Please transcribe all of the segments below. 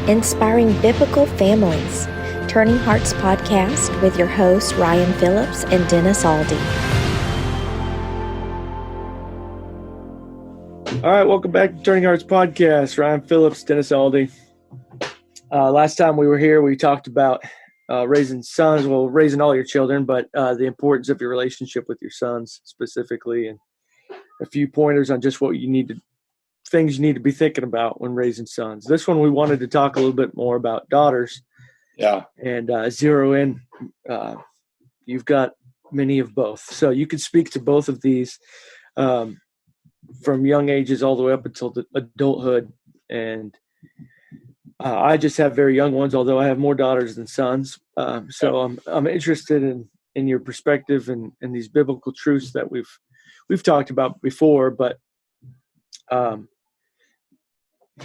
inspiring biblical families. Turning Hearts Podcast with your hosts, Ryan Phillips and Dennis Aldy. All right, welcome back to Turning Hearts Podcast. Ryan Phillips, Dennis Aldy. Last time we were here, we talked about raising sons, raising all your children, but the importance of your relationship with your sons specifically, and a few pointers on just things you need to be thinking about when raising sons. This one, we wanted to talk a little bit more about daughters. Yeah. And zero in. You've got many of both. So you can speak to both of these from young ages all the way up until the adulthood. And I just have very young ones, although I have more daughters than sons. So I'm interested in your perspective and these biblical truths that we've talked about before. But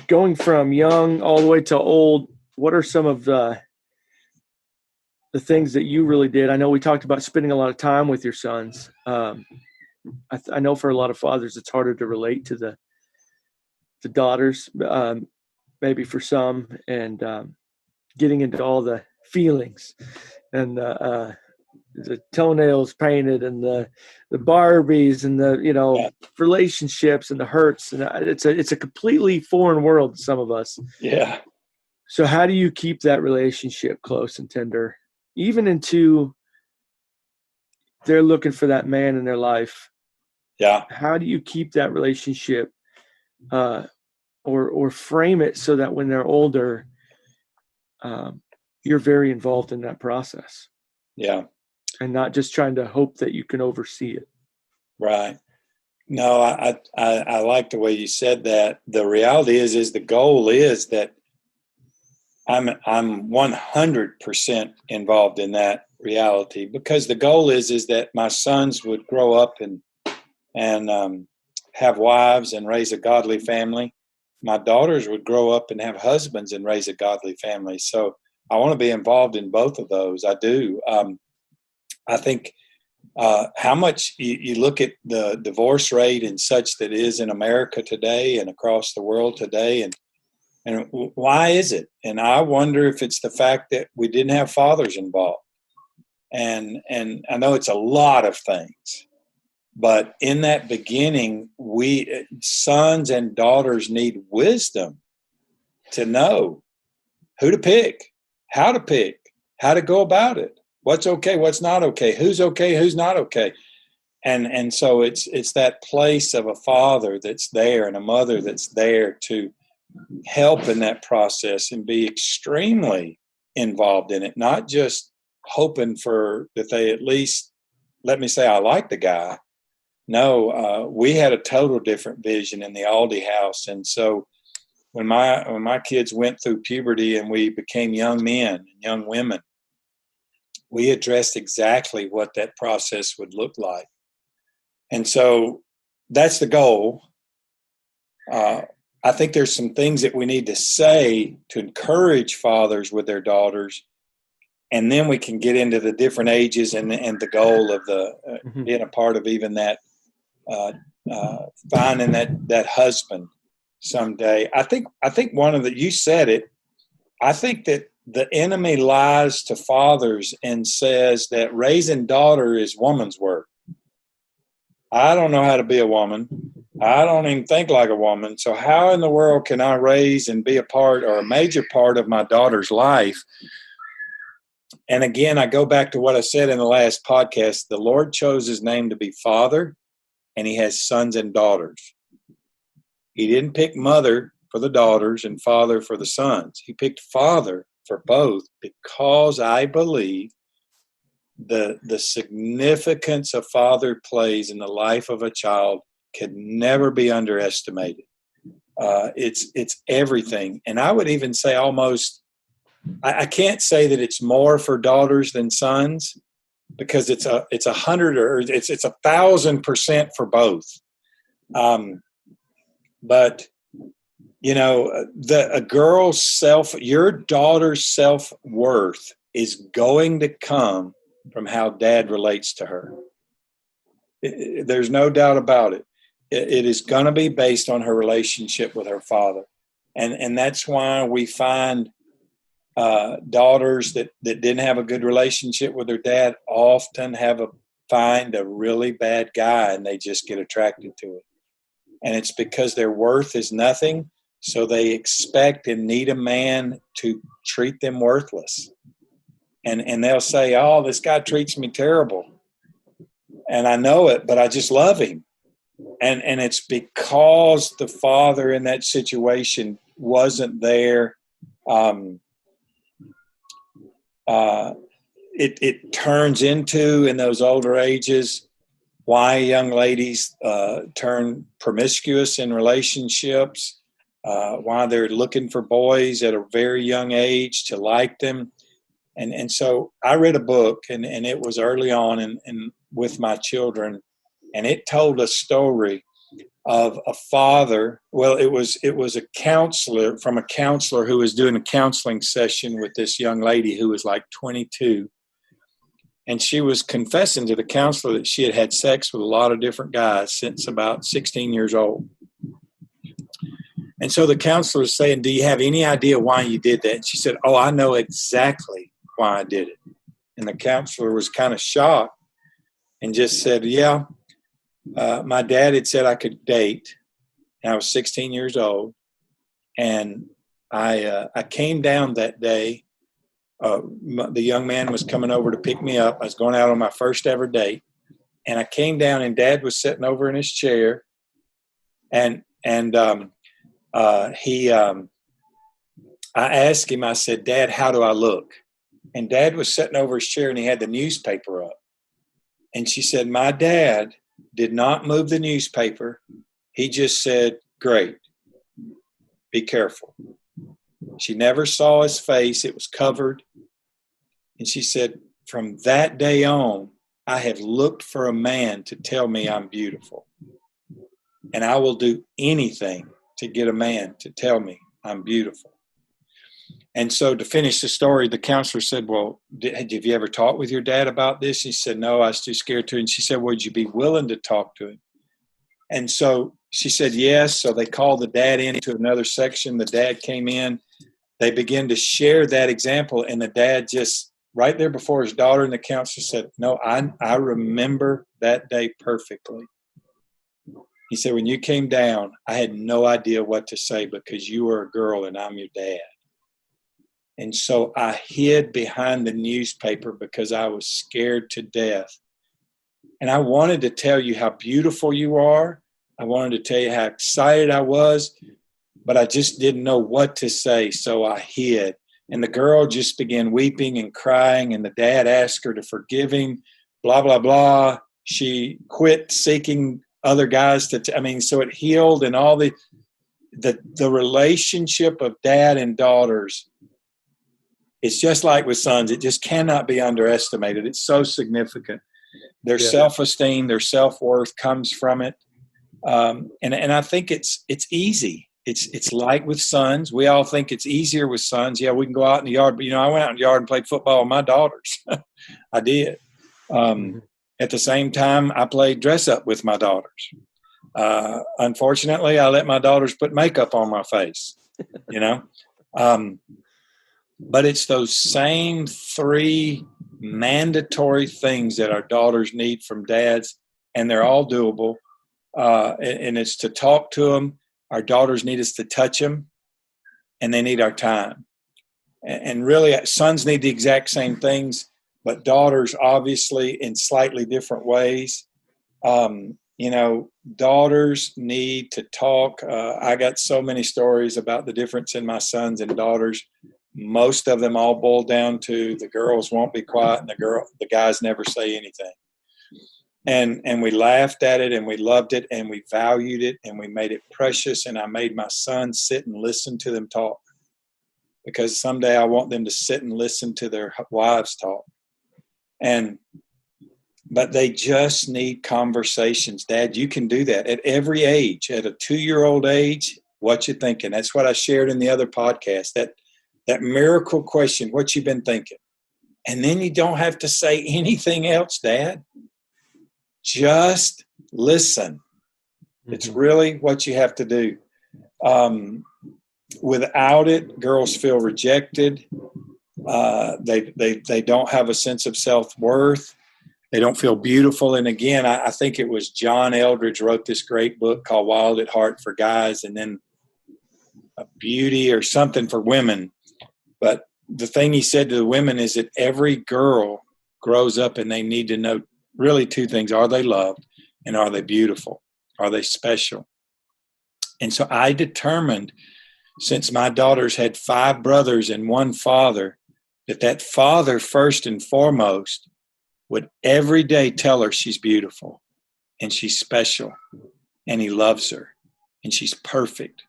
going from young all the way to old, what are some of the things that you really did? I know we talked about spending a lot of time with your sons. I know for a lot of fathers, it's harder to relate to the daughters, maybe for some, and getting into all the feelings and the toenails painted and the Barbies and the relationships and the hurts, and it's a completely foreign world to some of us. Yeah. So how do you keep that relationship close and tender, even into they're looking for that man in their life? Yeah. How do you keep that relationship or frame it so that when they're older, you're very involved in that process? Yeah. And not just trying to hope that you can oversee it. Right. No, I like the way you said that. The reality is the goal is that I'm 100% involved in that reality, because the goal is that my sons would grow up and have wives and raise a godly family. My daughters would grow up and have husbands and raise a godly family. So I want to be involved in both of those. I do. I think how much you look at the divorce rate and such that is in America today and across the world today, and why is it? And I wonder if it's the fact that we didn't have fathers involved. And I know it's a lot of things, but in that beginning, sons and daughters need wisdom to know who to pick, how to go about it. What's okay, what's not okay, who's not okay. And so it's that place of a father that's there and a mother that's there to help in that process and be extremely involved in it, not just hoping for that they at least let me say I like the guy. No, we had a total different vision in the Aldy house. And so when my kids went through puberty and we became young men and young women, we addressed exactly what that process would look like. And so that's the goal. I think there's some things that we need to say to encourage fathers with their daughters, and then we can get into the different ages and the goal of being a part of even that, finding that husband someday. I think you said it. I think that the enemy lies to fathers and says that raising daughter is woman's work. I don't know how to be a woman. I don't even think like a woman. So how in the world can I raise and be a part or a major part of my daughter's life? And again, I go back to what I said in the last podcast. The Lord chose his name to be Father, and he has sons and daughters. He didn't pick mother for the daughters and father for the sons. He picked father for both, because I believe the significance a father plays in the life of a child could never be underestimated. It's everything. And I would even say almost, I can't say that it's more for daughters than sons, because it's 100 or it's 1,000% for both. But your daughter's self-worth is going to come from how dad relates to her. There's no doubt about it. It is going to be based on her relationship with her father. And that's why we find daughters that didn't have a good relationship with their dad often find a really bad guy, and they just get attracted to it. And it's because their worth is nothing, so they expect and need a man to treat them worthless. And they'll say, oh, this guy treats me terrible. And I know it, but I just love him. And it's because the father in that situation wasn't there. It turns into, in those older ages, why young ladies turn promiscuous in relationships, why they're looking for boys at a very young age to like them. And so I read a book, and it was early on and with my children, and it told a story of a father. Well, it was a counselor who was doing a counseling session with this young lady who was like 22. And she was confessing to the counselor that she had had sex with a lot of different guys since about 16 years old. And so the counselor was saying, do you have any idea why you did that? And she said, oh, I know exactly why I did it. And the counselor was kind of shocked and just said, yeah, my dad had said I could date. And I was 16 years old. And I came down that day. The young man was coming over to pick me up. I was going out on my first ever date. And I came down, and Dad was sitting over in his chair. I asked him, I said, Dad, how do I look? And Dad was sitting over his chair, and he had the newspaper up. And she said, my dad did not move the newspaper. He just said, great. Be careful. She never saw his face. It was covered. And she said, from that day on, I have looked for a man to tell me I'm beautiful. And I will do anything to get a man to tell me I'm beautiful. And so to finish the story, the counselor said, well, have you ever talked with your dad about this? He said, no, I was too scared to. And she said, would you be willing to talk to him? And so she said, yes. So they called the dad into another section. The dad came in. They began to share that example. And the dad just right there before his daughter and the counselor said, no, I remember that day perfectly. He said, when you came down, I had no idea what to say because you were a girl and I'm your dad. And so I hid behind the newspaper because I was scared to death. And I wanted to tell you how beautiful you are. I wanted to tell you how excited I was, but I just didn't know what to say, so I hid. And the girl just began weeping and crying, and the dad asked her to forgive him, blah, blah, blah. She quit seeking other guys so it healed, and all the relationship of dad and daughters, it's just like with sons. It just cannot be underestimated. It's so significant. Their self-esteem, their self-worth comes from it. And I think it's easy. It's like with sons. We all think it's easier with sons. Yeah, we can go out in the yard. But, I went out in the yard and played football with my daughters. I did. At the same time, I played dress up with my daughters. Unfortunately, I let my daughters put makeup on my face, But it's those same three mandatory things that our daughters need from dads, and they're all doable. And it's to talk to them. Our daughters need us to touch them, and they need our time. And really, sons need the exact same things, but daughters obviously in slightly different ways. Daughters need to talk. I got so many stories about the difference in my sons and daughters. Most of them all boil down to the girls won't be quiet and the guys never say anything. And we laughed at it and we loved it and we valued it and we made it precious. And I made my son sit and listen to them talk, because someday I want them to sit and listen to their wives talk. But they just need conversations. Dad, you can do that at every age. At a 2-year-old age, what you thinking? That's what I shared in the other podcast, that miracle question, what you been thinking? And then you don't have to say anything else, Dad. Just listen. Mm-hmm. It's really what you have to do. without it, girls feel rejected. They don't have a sense of self-worth. They don't feel beautiful. And again, I think it was John Eldridge wrote this great book called Wild at Heart for guys, and then a Beauty or something for women. But the thing he said to the women is that every girl grows up and they need to know really two things. Are they loved? And are they beautiful? Are they special? And so I determined, since my daughters had 5 brothers and 1 father, that father first and foremost would every day tell her she's beautiful and she's special and he loves her and she's perfect.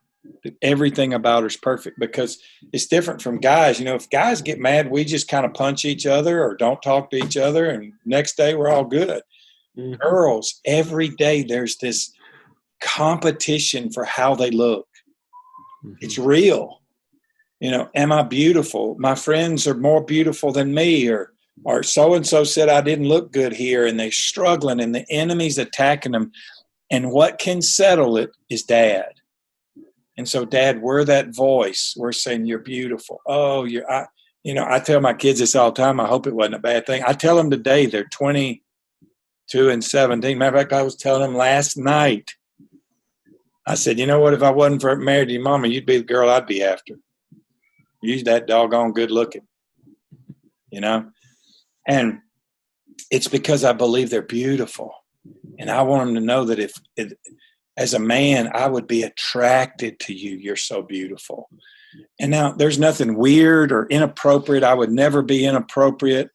That everything about her is perfect, because it's different from guys. You know, if guys get mad, we just kind of punch each other or don't talk to each other, and next day we're all good. Mm-hmm. Girls, every day there's this competition for how they look. Mm-hmm. It's real. You know, am I beautiful? My friends are more beautiful than me, or so-and-so said I didn't look good here, and they're struggling and the enemy's attacking them. And what can settle it is dad. And so, Dad, we're that voice. We're saying you're beautiful. Oh, I tell my kids this all the time. I hope it wasn't a bad thing. I tell them today, they're 22 and 17. Matter of fact, I was telling them last night. I said, you know what? If I wasn't married to your mama, you'd be the girl I'd be after. You're that doggone good looking, you know? And it's because I believe they're beautiful. And I want them to know that as a man, I would be attracted to you. You're so beautiful. And now there's nothing weird or inappropriate. I would never be inappropriate.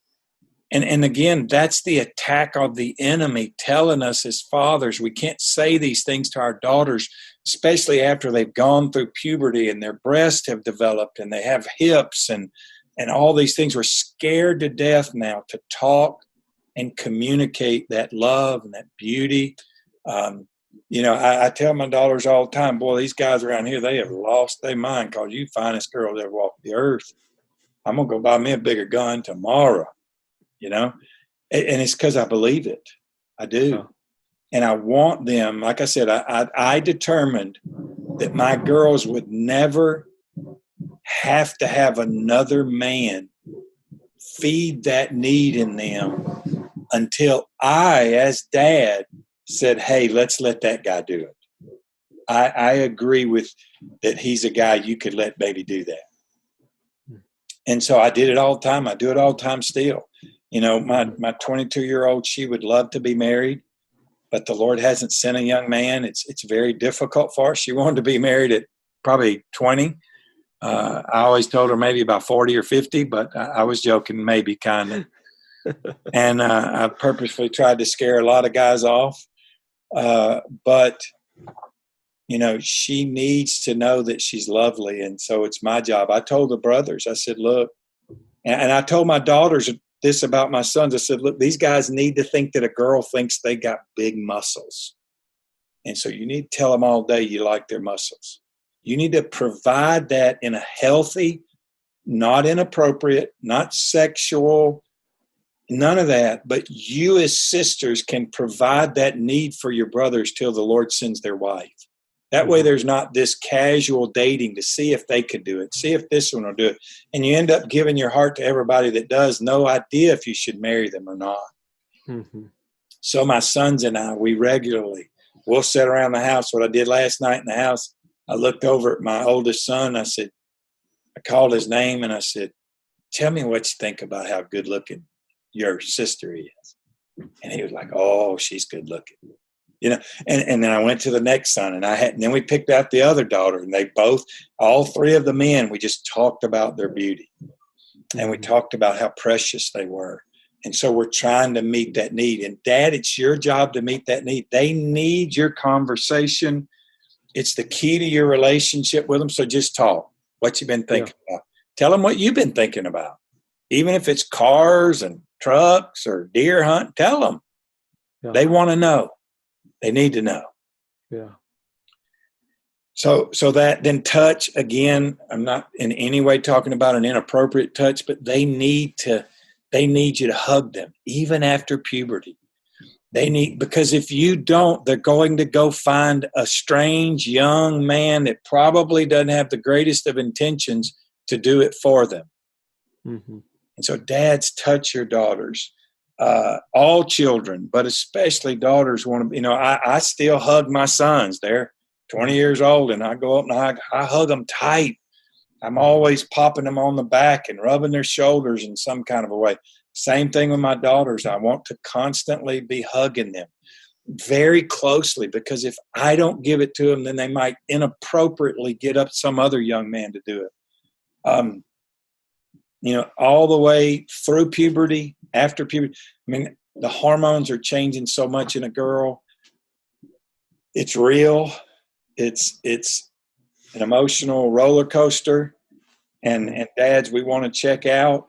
And again, that's the attack of the enemy telling us as fathers, we can't say these things to our daughters, especially after they've gone through puberty and their breasts have developed and they have hips and all these things. We're scared to death now to talk and communicate that love and that beauty. I tell my daughters all the time, boy, these guys around here, they have lost their mind because you finest girl that ever walked the earth. I'm going to go buy me a bigger gun tomorrow, you know? And it's because I believe it. I do. Oh. And I want them, like I said, I determined that my girls would never have to have another man feed that need in them until I, as dad, said, hey, let's let that guy do it. I agree with that. He's a guy you could let baby do that. And so I did it all the time. I do it all the time still. You know, my 22-year-old, she would love to be married, but the Lord hasn't sent a young man. It's very difficult for her. She wanted to be married at probably 20. I always told her maybe about 40 or 50, but I was joking, maybe kind of. And I purposefully tried to scare a lot of guys off. But, you know, she needs to know that she's lovely. And so it's my job. I told the brothers, I said, look, and I told my daughters this about my sons. I said, look, these guys need to think that a girl thinks they got big muscles. And so you need to tell them all day you like their muscles. You need to provide that in a healthy, not inappropriate, not sexual, none of that. But you as sisters can provide that need for your brothers till the Lord sends their wife. That way there's not this casual dating to see if they could do it, see if this one will do it. And you end up giving your heart to everybody that does, no idea if you should marry them or not. Mm-hmm. So my sons and I, we'll sit around the house. What I did last night in the house, I looked over at my oldest son. I called his name and I said, tell me what you think about how good looking your sister is. And he was like, oh, she's good looking. You know, and then I went to the next son and then we picked out the other daughter, and all 3 of the men, we just talked about their beauty and we talked about how precious they were. And so we're trying to meet that need. And Dad, it's your job to meet that need. They need your conversation. It's the key to your relationship with them. So just talk what you've been thinking about. Tell them what you've been thinking about. Even if it's cars and trucks or deer hunt, tell them. Yeah. They want to know. They need to know. Yeah. So that then touch, again, I'm not in any way talking about an inappropriate touch, but they need you to hug them even after puberty. They need, because if you don't, they're going to go find a strange young man that probably doesn't have the greatest of intentions to do it for them. Mm-hmm. And so dads, touch your daughters. All children, but especially daughters want to, I still hug my sons. They're 20 years old and I go up and I hug them tight. I'm always popping them on the back and rubbing their shoulders in some kind of a way. Same thing with my daughters. I want to constantly be hugging them very closely, because if I don't give it to them, then they might inappropriately get up some other young man to do it. All the way through puberty, after puberty. I mean, the hormones are changing so much in a girl. It's real. It's an emotional roller coaster. And dads, we want to check out,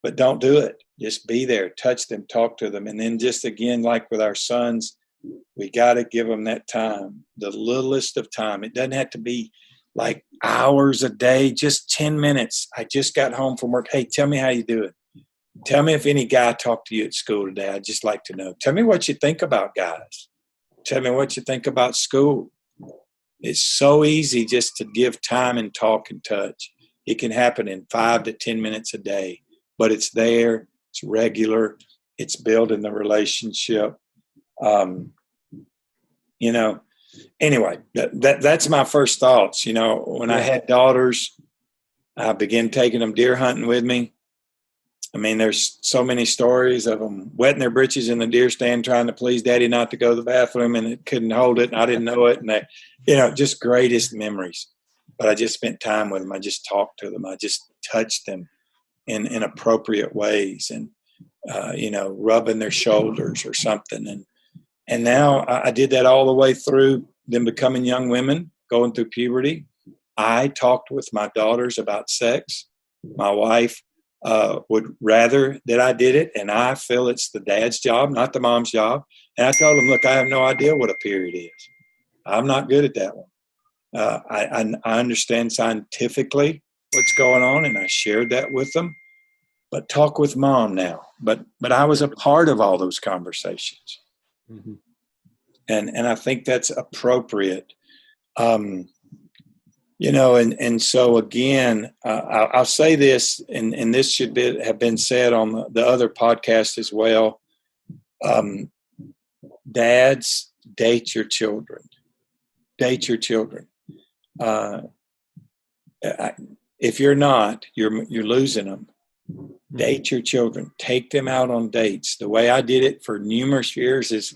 but don't do it. Just be there, touch them, talk to them. And then just again, like with our sons, we got to give them that time, the littlest of time. It doesn't have to be like hours a day, just 10 minutes. I just got home from work. Hey, tell me how you doing. Tell me if any guy talked to you at school today. I'd just like to know. Tell me what you think about guys. Tell me what you think about school. It's so easy just to give time and talk and touch. It can happen in 5 to 10 minutes a day, but it's there. It's regular. It's building the relationship. Anyway, that's my first thoughts. When I had daughters, I began taking them deer hunting with me. I mean, there's so many stories of them wetting their britches in the deer stand, trying to please daddy not to go to the bathroom, and it couldn't hold it, and I didn't know it. And they, just greatest memories. But I just spent time with them. I just talked to them. I just touched them in appropriate ways, and, rubbing their shoulders or something. And now I did that all the way through them becoming young women, going through puberty. I talked with my daughters about sex. My wife would rather that I did it, and I feel it's the dad's job, not the mom's job. And I told them, look, I have no idea what a period is. I'm not good at that one. I understand scientifically what's going on, and I shared that with them. But talk with mom now. But I was a part of all those conversations. Mm-hmm. And I think that's appropriate. And so again, I'll say this, and this should have been said on the other podcast as well. Dads, date your children. Date your children. If you're not, you're losing them. Date your children. Take them out on dates. The way I did it for numerous years is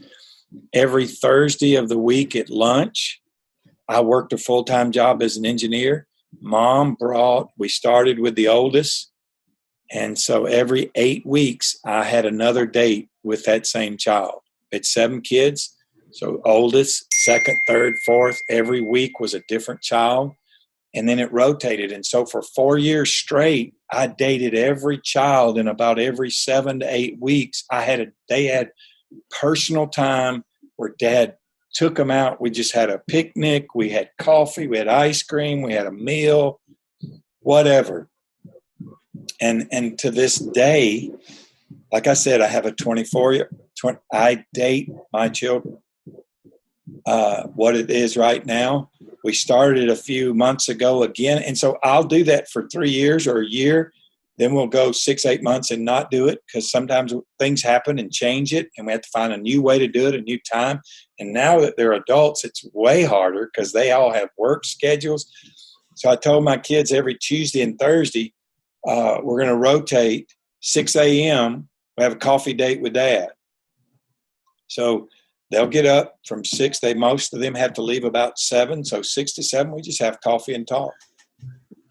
every Thursday of the week at lunch. I worked a full-time job as an engineer. We started with the oldest. And so every 8 weeks, I had another date with that same child. It's 7 kids. So oldest, second, third, fourth, every week was a different child. And then it rotated. And so for 4 years straight, I dated every child, and about every 7 to 8 weeks, they had personal time where dad took them out. We just had a picnic. We had coffee. We had ice cream. We had a meal, whatever. And to this day, like I said, I have a 24-year. I date my children. What it is right now, we started a few months ago again. And so I'll do that for 3 years or a year. Then we'll go 6-8 months and not do it, because sometimes things happen and change it, and we have to find a new way to do it, a new time. And now that they're adults, it's way harder because they all have work schedules. So I told my kids every Tuesday and Thursday, we're going to rotate 6 a.m. We have a coffee date with dad. So they'll get up from 6. Most of them have to leave about 7. So 6 to 7, we just have coffee and talk.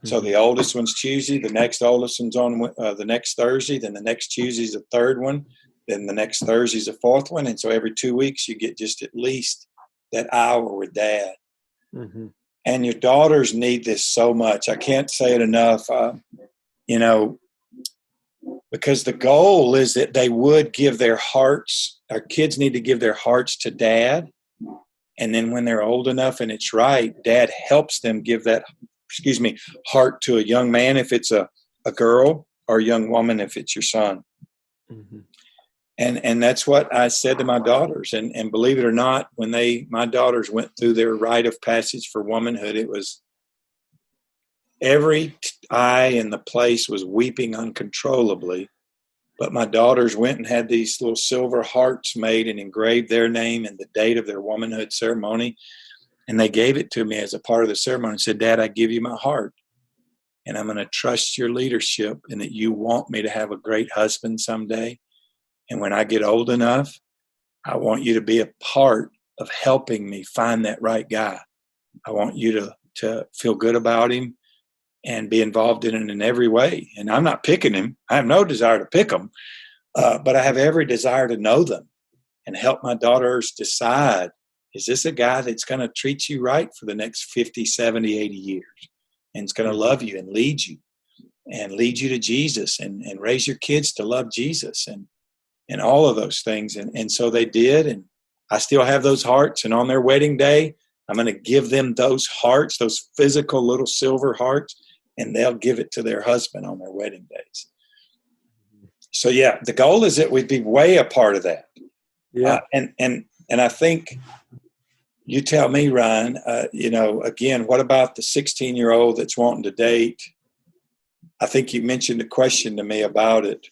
So the oldest one's Tuesday, the next oldest one's on the next Thursday, then the next Tuesday's the third one, then the next Thursday's the fourth one. And so every 2 weeks you get just at least that hour with dad. Mm-hmm. And your daughters need this so much. I can't say it enough, because the goal is that they would give their hearts. Our kids need to give their hearts to dad. And then when they're old enough and it's right, dad helps them give that heart to a young man if it's a girl, or a young woman if it's your son. Mm-hmm. And that's what I said to my daughters. And believe it or not, when my daughters went through their rite of passage for womanhood, it was every eye in the place was weeping uncontrollably. But my daughters went and had these little silver hearts made and engraved their name and the date of their womanhood ceremony. And they gave it to me as a part of the ceremony and said, Dad, I give you my heart. And I'm going to trust your leadership and that you want me to have a great husband someday. And when I get old enough, I want you to be a part of helping me find that right guy. I want you to feel good about him and be involved in it in every way. And I'm not picking him. I have no desire to pick them, but I have every desire to know them and help my daughters decide, is this a guy that's going to treat you right for the next 50, 70, 80 years? And it's going to love you and lead you to Jesus and raise your kids to love Jesus and all of those things. And so they did. And I still have those hearts. And on their wedding day, I'm going to give them those hearts, those physical little silver hearts, and they'll give it to their husband on their wedding days. So, yeah, the goal is that we'd be way a part of that. Yeah. And I think, you tell me, Ryan, again, what about the 16-year-old that's wanting to date? I think you mentioned a question to me about it.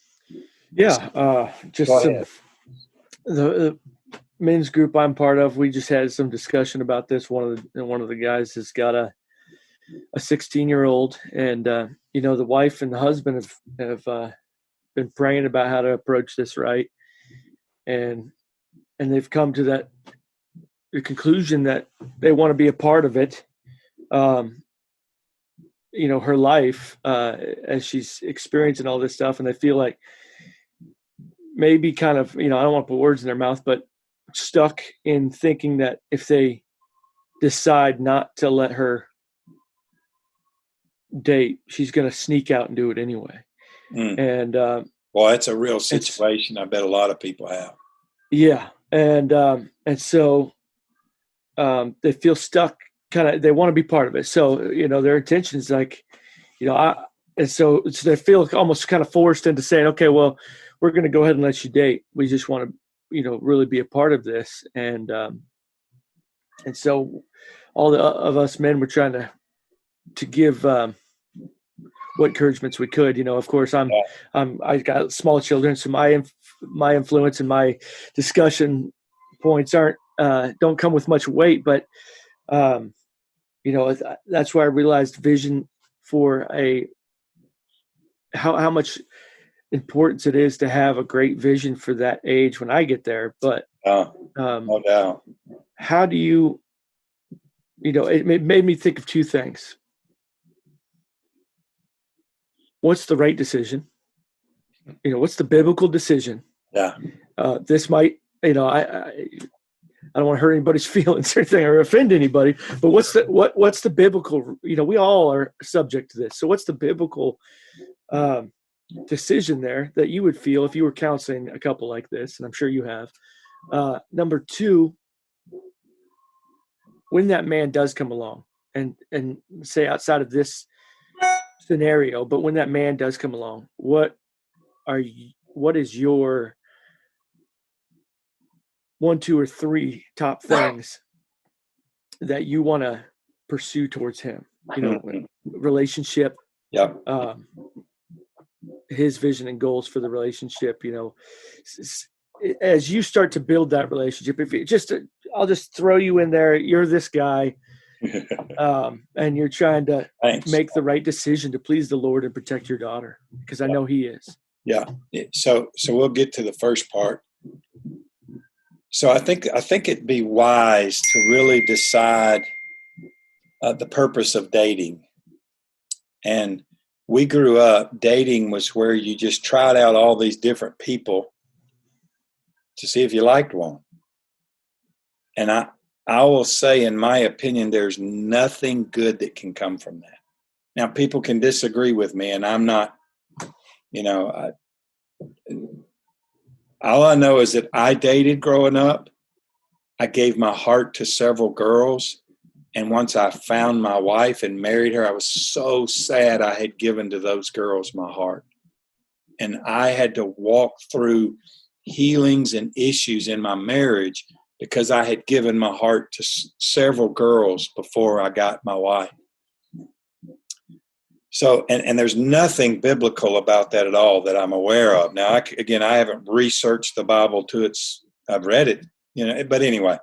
Yeah. Just the men's group I'm part of, we just had some discussion about this. One of the guys has got a 16-year-old, and the wife and the husband have been praying about how to approach this right, and they've come to the conclusion that they want to be a part of it. Her life as she's experiencing all this stuff, and they feel like maybe kind of, I don't want to put words in their mouth, but stuck in thinking that if they decide not to let her date, she's going to sneak out and do it anyway. And well, it's a real situation. I bet a lot of people have. Yeah. And so they feel stuck, they want to be part of it. So, their intention is like, and so they feel almost kind of forced into saying, okay, well, we're going to go ahead and let you date. We just want to, really be a part of this. And so all of us men were trying to give what encouragements we could. Of course, I got small children, so my influence and my discussion points don't come with much weight. But that's why I realized vision for how much importance it is to have a great vision for that age when I get there. But no doubt. How do you? It made me think of two things. What's the right decision? What's the biblical decision? Yeah. This might, I don't want to hurt anybody's feelings or anything or offend anybody, but what's the biblical, we all are subject to this. So what's the biblical decision there that you would feel if you were counseling a couple like this? And I'm sure you have. Number two, when that man does come along and say outside of this scenario, but when that man does come along, what is your 1, 2, or 3 top things that you want to pursue towards him? Relationship, his vision and goals for the relationship. As you start to build that relationship, I'll just throw you in there. You're this guy, and you're trying to make the right decision to please the Lord and protect your daughter, because I know He is. Yeah. So we'll get to the first part. So I think it'd be wise to really decide the purpose of dating. And we grew up, dating was where you just tried out all these different people to see if you liked one. And I will say, in my opinion, there's nothing good that can come from that. Now, people can disagree with me, and I'm not, all I know is that I dated growing up. I gave my heart to several girls. And once I found my wife and married her, I was so sad I had given to those girls my heart. And I had to walk through healings and issues in my marriage because I had given my heart to several girls before I got my wife. So, and there's nothing biblical about that at all that I'm aware of. Now, I haven't researched the Bible I've read it, but anyway,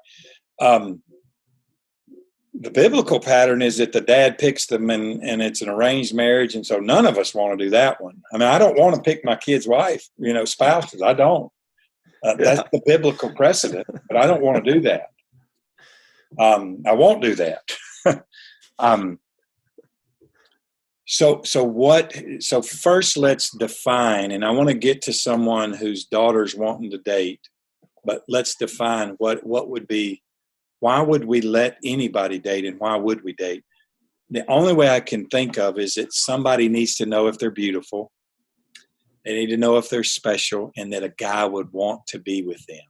the biblical pattern is that the dad picks them and it's an arranged marriage. And so none of us want to do that one. I mean, I don't want to pick my kid's wife, spouses. I don't. That's the biblical precedent, but I don't want to do that. I won't do that. So first let's define, and I want to get to someone whose daughter's wanting to date, but let's define what would be, why would we let anybody date and why would we date? The only way I can think of is that somebody needs to know if they're beautiful. They need to know if they're special and that a guy would want to be with them.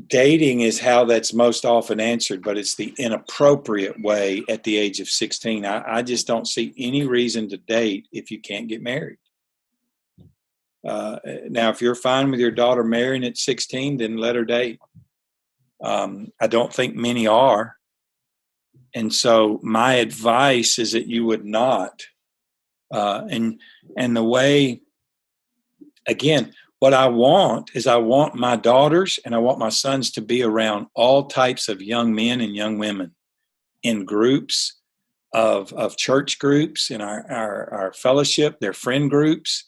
Dating is how that's most often answered, but it's the inappropriate way at the age of 16. I just don't see any reason to date if you can't get married. Now, if you're fine with your daughter marrying at 16, then let her date. I don't think many are. And so my advice is that you would not. And the way, again, what I want is I want my daughters and I want my sons to be around all types of young men and young women in groups of church groups, in our fellowship, their friend groups.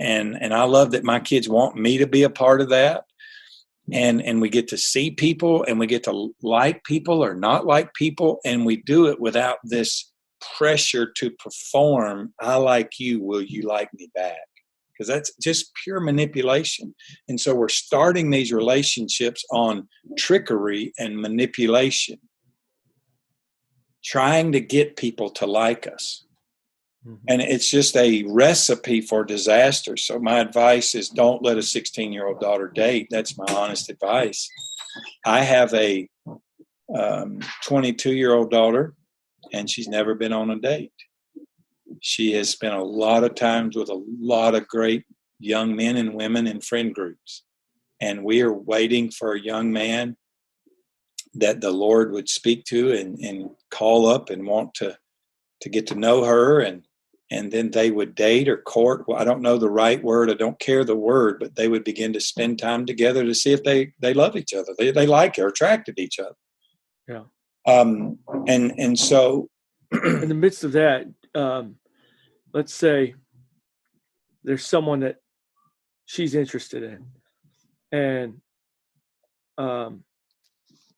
And I love that my kids want me to be a part of that. And we get to see people and we get to like people or not like people. And we do it without this pressure to perform. I like you. Will you like me back? Because that's just pure manipulation. And so we're starting these relationships on trickery and manipulation, trying to get people to like us. Mm-hmm. And it's just a recipe for disaster. So my advice is don't let a 16-year-old daughter date. That's my honest advice. I have a 22-year-old daughter, and she's never been on a date. She has spent a lot of times with a lot of great young men and women in friend groups. And we are waiting for a young man that the Lord would speak to and call up and want to get to know her. And then they would date or court. Well, I don't know the right word. I don't care the word, but they would begin to spend time together to see if they love each other. They like or attracted each other. Yeah. And so in the midst of that, let's say there's someone that she's interested in, and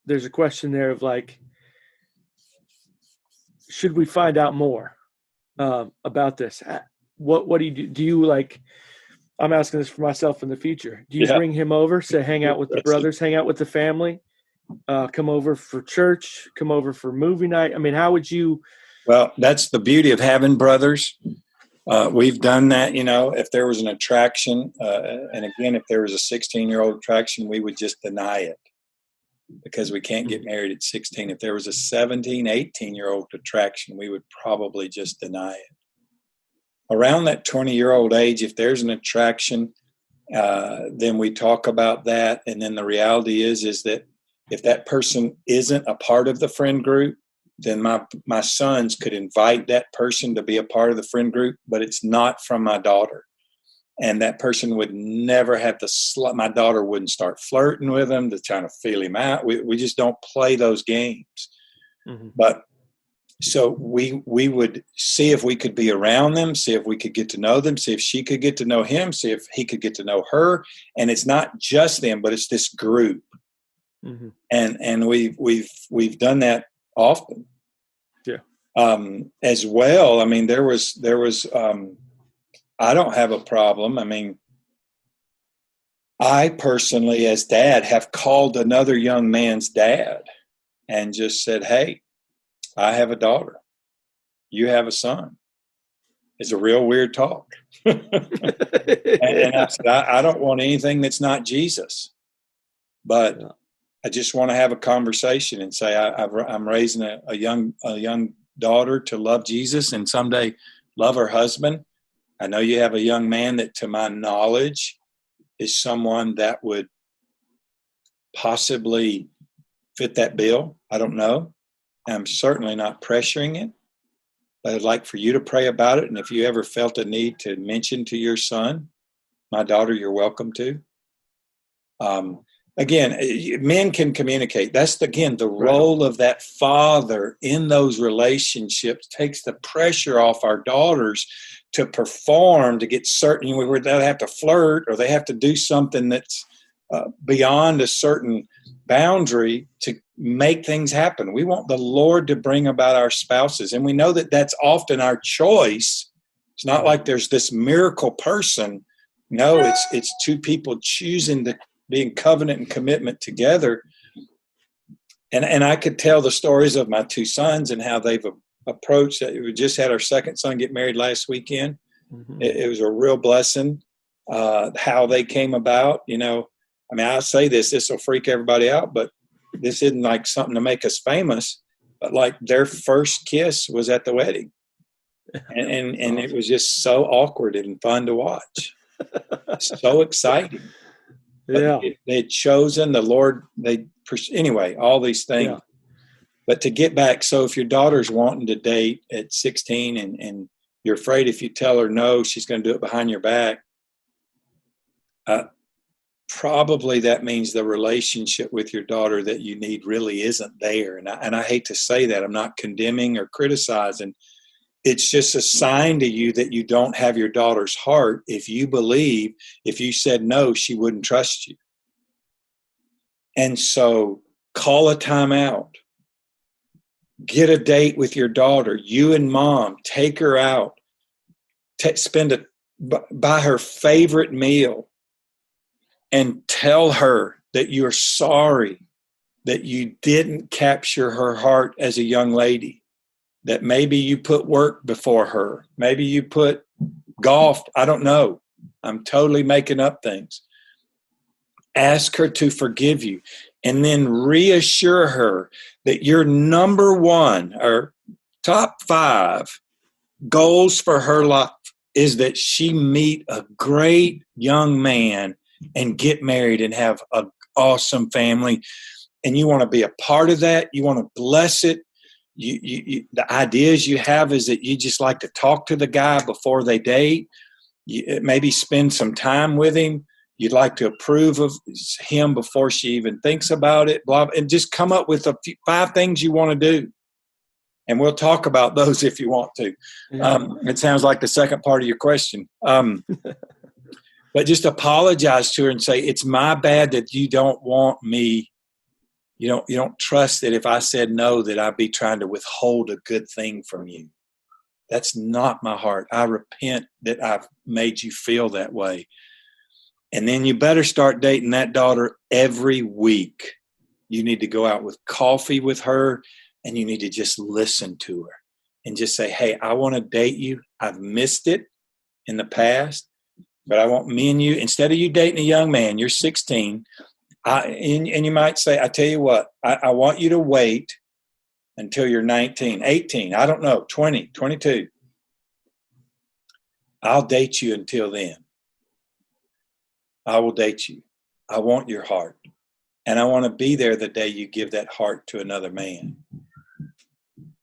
there's a question there of like, should we find out more about this? What do you do? Do you like, I'm asking this for myself in the future. Do you bring him over, say, hang out with the brothers, hang out with the family, come over for church, come over for movie night? I mean, how would you? Well, that's the beauty of having brothers. We've done that, if there was an attraction, and again, if there was a 16-year-old attraction, we would just deny it because we can't get married at 16. If there was a 17, 18-year-old attraction, we would probably just deny it. Around that 20-year-old age, if there's an attraction, then we talk about that. And then the reality is that if that person isn't a part of the friend group, then my sons could invite that person to be a part of the friend group, but it's not from my daughter. And that person would never have my daughter wouldn't start flirting with him to try to feel him out. We just don't play those games. Mm-hmm. But so we would see if we could be around them, see if we could get to know them, see if she could get to know him, see if he could get to know her. And it's not just them, but it's this group. Mm-hmm. And we've done that often. Yeah. As well, I mean, there was I don't have a problem. I mean, I personally, as dad, have called another young man's dad and just said, hey, I have a daughter. You have a son. It's a real weird talk. and I said, I don't want anything that's not Jesus. But I just want to have a conversation and say I'm raising a young daughter to love Jesus and someday love her husband. I know you have a young man that, to my knowledge, is someone that would possibly fit that bill. I don't know. I'm certainly not pressuring it, but I'd like for you to pray about it. And if you ever felt a need to mention to your son, my daughter, you're welcome to. Again, men can communicate. That's, again, the role of that father in those relationships takes the pressure off our daughters to perform, to get certain, where they have to flirt or they have to do something that's beyond a certain boundary to make things happen. We want the Lord to bring about our spouses. And we know that that's often our choice. It's not like there's this miracle person. No, it's two people choosing to be in covenant and commitment together. And I could tell the stories of my two sons and how they've approached it. We just had our second son get married last weekend. Mm-hmm. It was a real blessing, how they came about. You know, I mean, I say this will freak everybody out, but this isn't like something to make us famous, but like their first kiss was at the wedding. And it was just so awkward and fun to watch. So exciting. Yeah. They'd chosen the Lord. Anyway, all these things. Yeah. But to get back, so if your daughter's wanting to date at 16 and you're afraid if you tell her no, she's going to do it behind your back, probably that means the relationship with your daughter that you need really isn't there. And I hate to say that. I'm not condemning or criticizing. It's just a sign to you that you don't have your daughter's heart if you believe if you said no, she wouldn't trust you. And so call a time out. Get a date with your daughter. You and mom, take her out. Buy her favorite meal and tell her that you're sorry that you didn't capture her heart as a young lady. That maybe you put work before her. Maybe you put golf. I don't know. I'm totally making up things. Ask her to forgive you. And then reassure her that your number one or top 5 goals for her life is that she meet a great young man and get married and have an awesome family. And you want to be a part of that. You want to bless it. You the ideas you have is that you just like to talk to the guy before they date. Maybe spend some time with him. You'd like to approve of him before she even thinks about it. Blah, and just come up with 5 things you want to do. And we'll talk about those if you want to. It sounds like the second part of your question. But just apologize to her and say, it's my bad that you don't want me. You don't trust that if I said no, that I'd be trying to withhold a good thing from you. That's not my heart. I repent that I've made you feel that way. And then you better start dating that daughter every week. You need to go out with coffee with her and you need to just listen to her and just say, hey, I want to date you. I've missed it in the past, but I want me and you, instead of you dating a young man, you're 16, and you might say, I tell you what, I want you to wait until you're 19, 18, I don't know, 20, 22. I'll date you until then. I will date you. I want your heart. And I want to be there the day you give that heart to another man.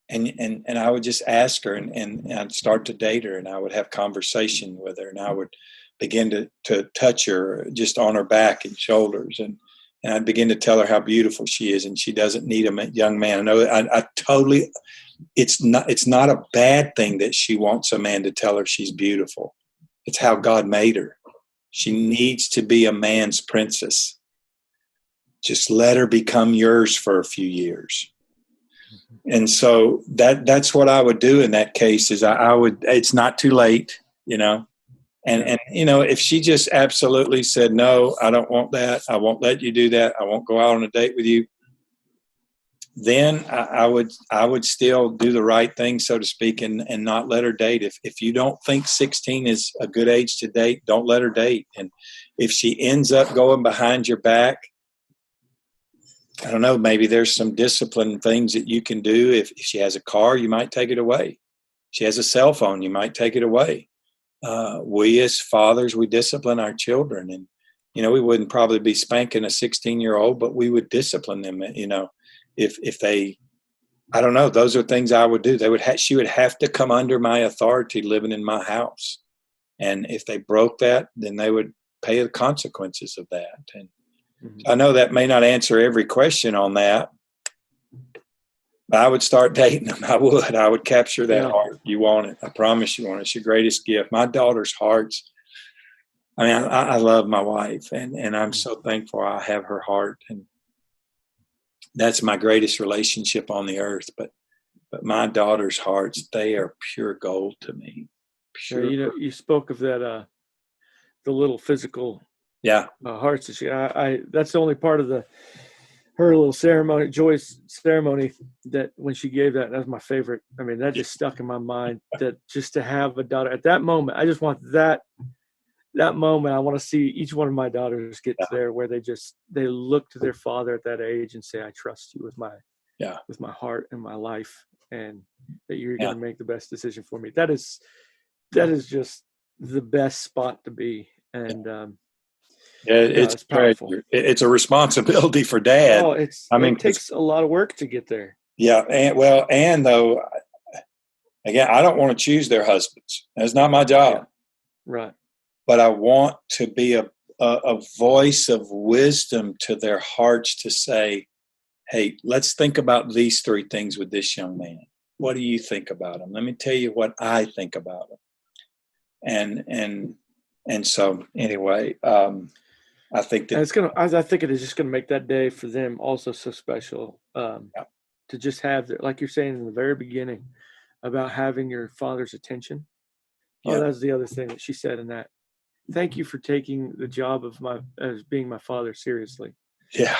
And I would just ask her and I'd start to date her and I would have conversation with her and I would begin to touch her just on her back and shoulders and I'd begin to tell her how beautiful she is and she doesn't need a young man. I know I totally, it's not a bad thing that she wants a man to tell her she's beautiful. It's how God made her. She needs to be a man's princess. Just let her become yours for a few years. And so that's what I would do in that case is I would, it's not too late, And if she just absolutely said, no, I don't want that. I won't let you do that. I won't go out on a date with you. Then I would still do the right thing, so to speak, and not let her date. If you don't think 16 is a good age to date, don't let her date. And if she ends up going behind your back, I don't know, maybe there's some discipline things that you can do. If she has a car, you might take it away. She has a cell phone, you might take it away. we as fathers, we discipline our children. And, we wouldn't probably be spanking a 16-year-old, but we would discipline them, if they, I don't know, those are things I would do. She would have to come under my authority living in my house. And if they broke that, then they would pay the consequences of that. And I know that may not answer every question on that, but I would start dating them. I would capture that heart. You want it. I promise you want it. It's your greatest gift. My daughter's hearts. I mean, I love my wife, and I'm so thankful I have her heart. And that's my greatest relationship on the earth. But my daughter's hearts, they are pure gold to me. Pure. You spoke of that, the little physical hearts that she. That's the only part of her little ceremony, Joy's ceremony, that when she gave that was my favorite. I mean, that just stuck in my mind. That just to have a daughter at that moment, I just want that moment. I want to see each one of my daughters get there where they look to their father at that age and say, "I trust you with my heart and my life, and that you're going to make the best decision for me." That is just the best spot to be. And it's powerful. It's a responsibility for dad. It takes a lot of work to get there. Yeah. And though, again, I don't want to choose their husbands. That's not my job. Yeah. Right. But I want to be a voice of wisdom to their hearts to say, hey, let's think about these three things with this young man. What do you think about him? Let me tell you what I think about him. And so anyway, I think that I think it is just gonna make that day for them also so special. To just have, like you're saying in the very beginning, about having your father's attention. Yeah. That's the other thing that she said in that. Thank you for taking the job as being my father seriously. Yeah.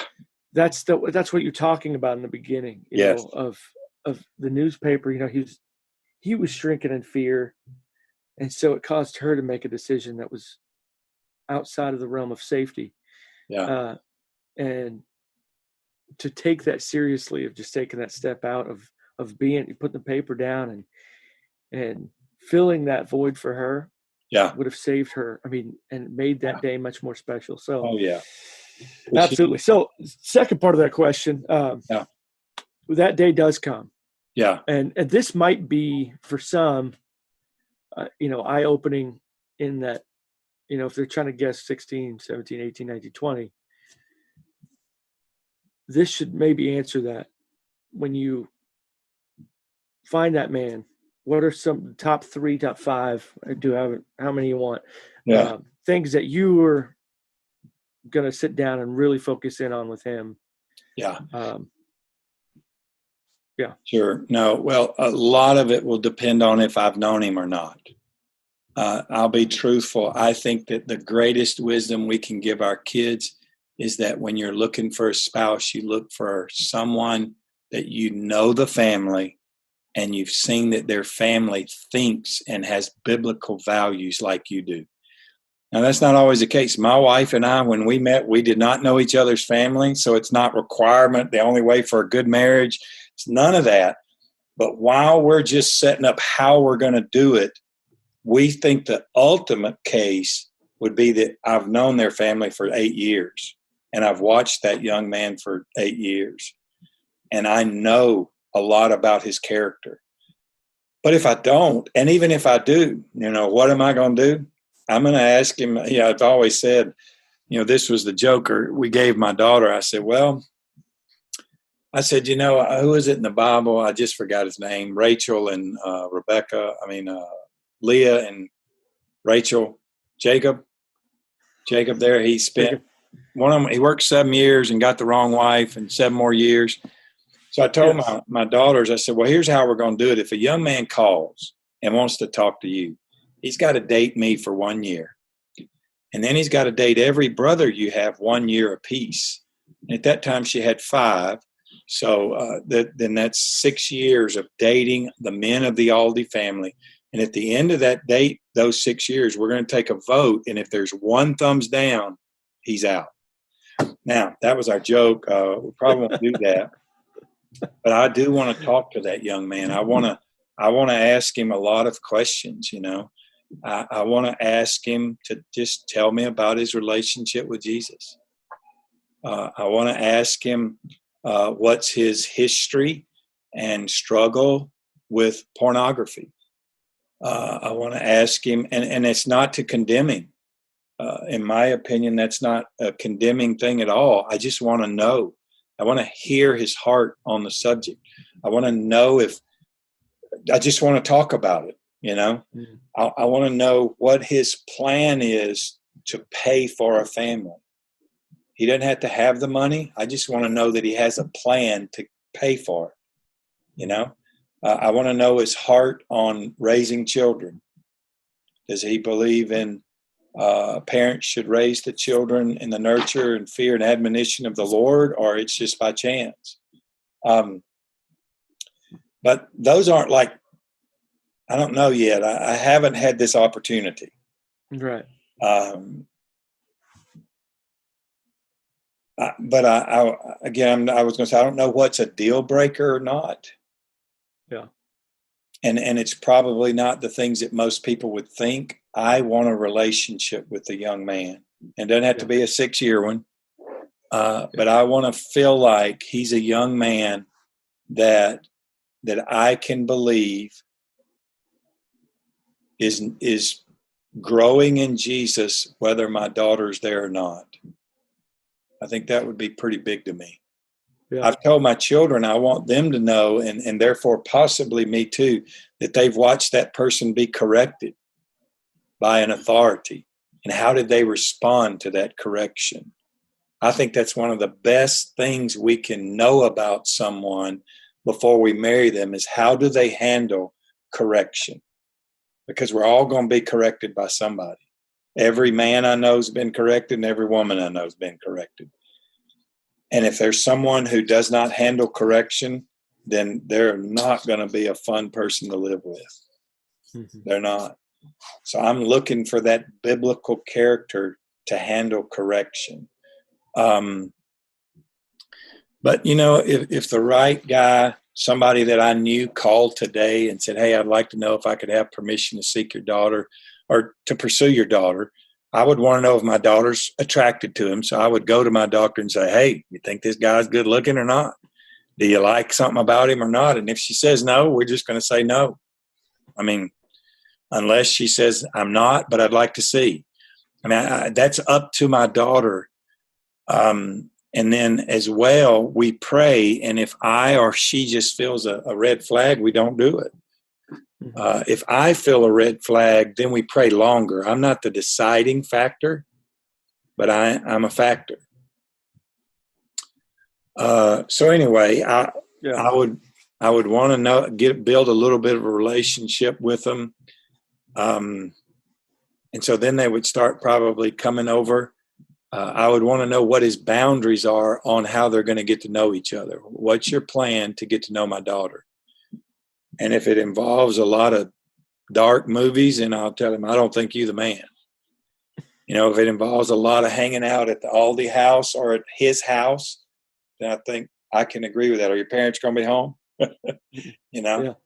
That's what you're talking about in the beginning, you know, of the newspaper. He was shrinking in fear, and so it caused her to make a decision that was outside of the realm of safety. Yeah. And to take that seriously, of just taking that step out of being, putting the paper down and filling that void for her. Yeah. Would have saved her. I mean, and made that day much more special. So, absolutely. So, second part of that question, that day does come. Yeah. And this might be for some, eye-opening in that, if they're trying to guess 16, 17, 18, 19, 20, this should maybe answer that. When you find that man, what are some top 3, top 5? How many you want? Yeah. Things that you were going to sit down and really focus in on with him. Yeah. Yeah. Sure. No, well, a lot of it will depend on if I've known him or not. I'll be truthful. I think that the greatest wisdom we can give our kids is that when you're looking for a spouse, you look for someone that the family, and you've seen that their family thinks and has biblical values like you do. Now, that's not always the case. My wife and I, when we met, we did not know each other's family, so it's not requirement. The only way for a good marriage, it's none of that. But while we're just setting up how we're going to do it, we think the ultimate case would be that I've known their family for 8 years, and I've watched that young man for 8 years, and I know a lot about his character. But if I don't, and even if I do, what am I going to do? I'm going to ask him. I've always said, this was the joker we gave my daughter. I said, who is it in the Bible? I just forgot his name. Rachel and Leah and Rachel, Jacob there. He spent one of them. He worked 7 years and got the wrong wife, and 7 more years. So I told my daughters, I said, well, here's how we're going to do it. If a young man calls and wants to talk to you, he's got to date me for 1 year. And then he's got to date every brother you have 1 year apiece. And at that time, she had 5. So then that's 6 years of dating the men of the Aldy family. And at the end of that date, those 6 years, we're going to take a vote. And if there's 1 thumbs down, he's out. Now, that was our joke. We probably won't do that. But I do want to talk to that young man. I want to ask him a lot of questions, I want to ask him to just tell me about his relationship with Jesus. I want to ask him what's his history and struggle with pornography. I want to ask him, and it's not to condemn him. In my opinion, that's not a condemning thing at all. I just want to know. I want to hear his heart on the subject. I want to know I just want to talk about it, you know. Mm-hmm. I want to know what his plan is to pay for a family. He doesn't have to have the money. I just want to know that he has a plan to pay for it, you know. I want to know his heart on raising children. Does he believe in parents should raise the children in the nurture and fear and admonition of the Lord, or it's just by chance? But those aren't like, I don't know yet. I haven't had this opportunity. Right. But I was going to say, I don't know what's a deal breaker or not. Yeah. And it's probably not the things that most people would think. I want a relationship with a young man, and it doesn't have to be a 6-year one. But I want to feel like he's a young man that I can believe is growing in Jesus, whether my daughter's there or not. I think that would be pretty big to me. Yeah. I've told my children I want them to know, and therefore possibly me too, that they've watched that person be corrected by an authority. And how did they respond to that correction? I think that's one of the best things we can know about someone before we marry them is how do they handle correction? Because we're all going to be corrected by somebody. Every man I know has been corrected, and every woman I know has been corrected. And if there's someone who does not handle correction, then they're not going to be a fun person to live with. Mm-hmm. They're not. So I'm looking for that biblical character to handle correction. But, you know, if the right guy, somebody that I knew called today and said, hey, I'd like to know if I could have permission to seek your daughter or to pursue your daughter, I would want to know if my daughter's attracted to him. So I would go to my doctor and say, hey, you think this guy's good looking or not? Do you like something about him or not? And if she says no, we're just going to say no. I mean, unless she says I'm not, but I'd like to see. I mean, that's up to my daughter. And then as well, we pray. And if I or she just feels a red flag, we don't do it. If I feel a red flag, then we pray longer. I'm not the deciding factor, but I'm a factor. So anyway, I would want to know, build a little bit of a relationship with them. And so then they would start probably coming over. I would want to know what his boundaries are on how they're going to get to know each other. What's your plan to get to know my daughter? And if it involves a lot of dark movies, and I'll tell him, I don't think you're the man. You know, if it involves a lot of hanging out at the Aldi house or at his house, then I think I can agree with that. Are your parents going to be home? You know,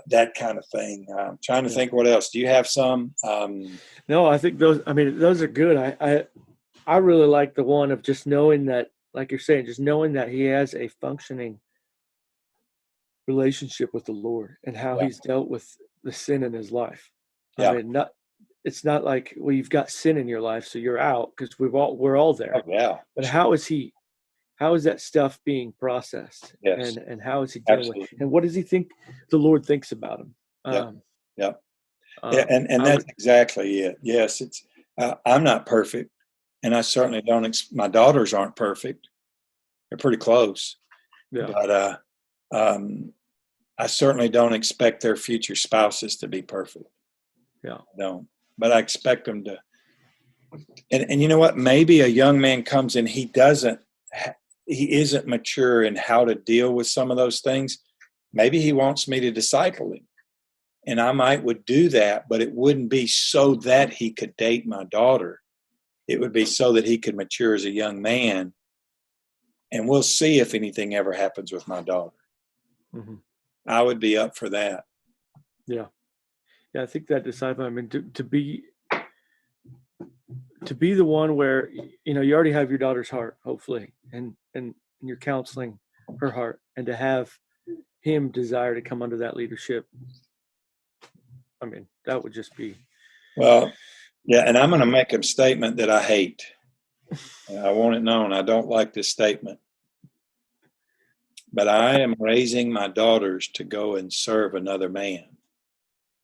that kind of thing. I'm trying to think what else. Do you have some? No, I think those are good. I really like the one of just knowing that, like you're saying, just knowing that he has a functioning relationship with the Lord and how he's dealt with the sin in his life. Yeah. I mean, it's not like, well, you've got sin in your life, so you're out, because we're all there. Oh, yeah. But how is that stuff being processed? Yes. And how is he dealing with it? And what does he think the Lord thinks about him? And that's exactly it. Yes, it's I'm not perfect, and I certainly don't. My daughters aren't perfect; they're pretty close. Yeah. But I certainly don't expect their future spouses to be perfect. Yeah, I don't. But I expect them to. And you know what? Maybe a young man comes in, he isn't mature in how to deal with some of those things. Maybe he wants me to disciple him. And I would do that, but it wouldn't be so that he could date my daughter. It would be so that he could mature as a young man. And we'll see if anything ever happens with my daughter. Mm-hmm. I would be up for that. Yeah. I think that disciple, I mean, to be the one where, you already have your daughter's heart, hopefully, and you're counseling her heart, and to have him desire to come under that leadership. I mean, that would just be. Well, yeah. And I'm going to make a statement that I hate. I want it known. I don't like this statement, but I am raising my daughters to go and serve another man,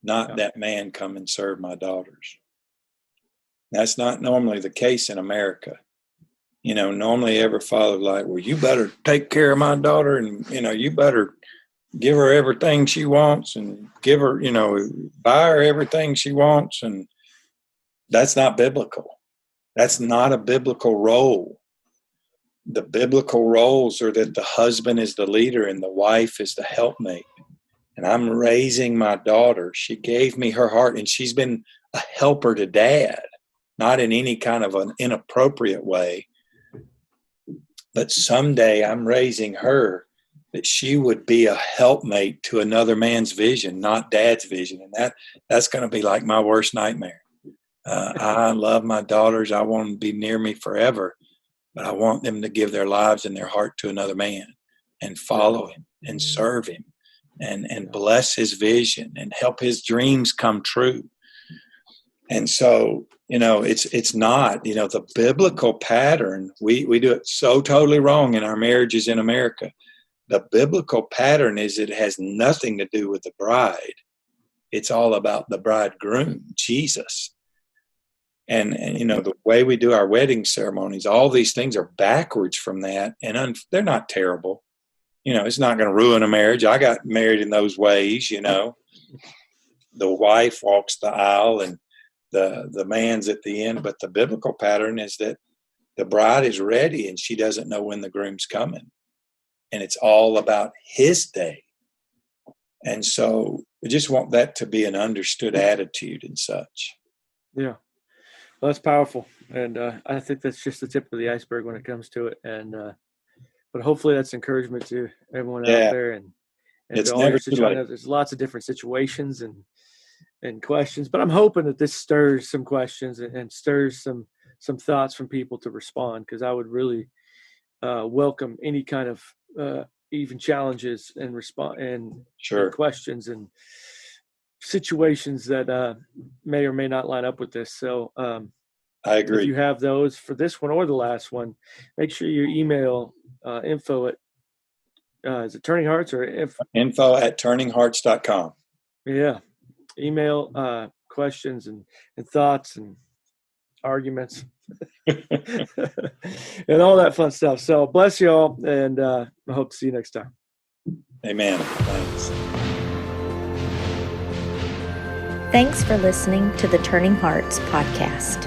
not that man come and serve my daughters. That's not normally the case in America. Normally every father like, well, you better take care of my daughter, and, you better give her everything she wants, and give her, buy her everything she wants. And that's not biblical. That's not a biblical role. The biblical roles are that the husband is the leader and the wife is the helpmate. And I'm raising my daughter. She gave me her heart, and she's been a helper to dad, not in any kind of an inappropriate way. But someday I'm raising her that she would be a helpmate to another man's vision, not dad's vision. And that's going to be like my worst nightmare. I love my daughters. I want them to be near me forever, but I want them to give their lives and their heart to another man and follow him and serve him and bless his vision and help his dreams come true. And so, it's not, the biblical pattern. We do it so totally wrong in our marriages in America. The biblical pattern is it has nothing to do with the bride. It's all about the bridegroom, Jesus. And the way we do our wedding ceremonies, all these things are backwards from that. And they're not terrible. It's not going to ruin a marriage. I got married in those ways, The wife walks the aisle and the man's at the end. But the biblical pattern is that the bride is ready and she doesn't know when the groom's coming. And it's all about his day. And so I just want that to be an understood attitude and such. Yeah. Well, that's powerful. And I think that's just the tip of the iceberg when it comes to it. And but hopefully that's encouragement to everyone out there. And it's to all your situations. There's lots of different situations and questions. But I'm hoping that this stirs some questions and stirs some thoughts from people to respond, because I would really welcome any kind of even challenges and and questions and situations that may or may not line up with this. So I agree. If you have those for this one or the last one, make sure you email info at is it Turning Hearts or info at turninghearts.com. Yeah. Email questions and thoughts and arguments and all that fun stuff. So bless you all, and I hope to see you next time. Amen. Thanks. Thanks for listening to the Turning Hearts podcast.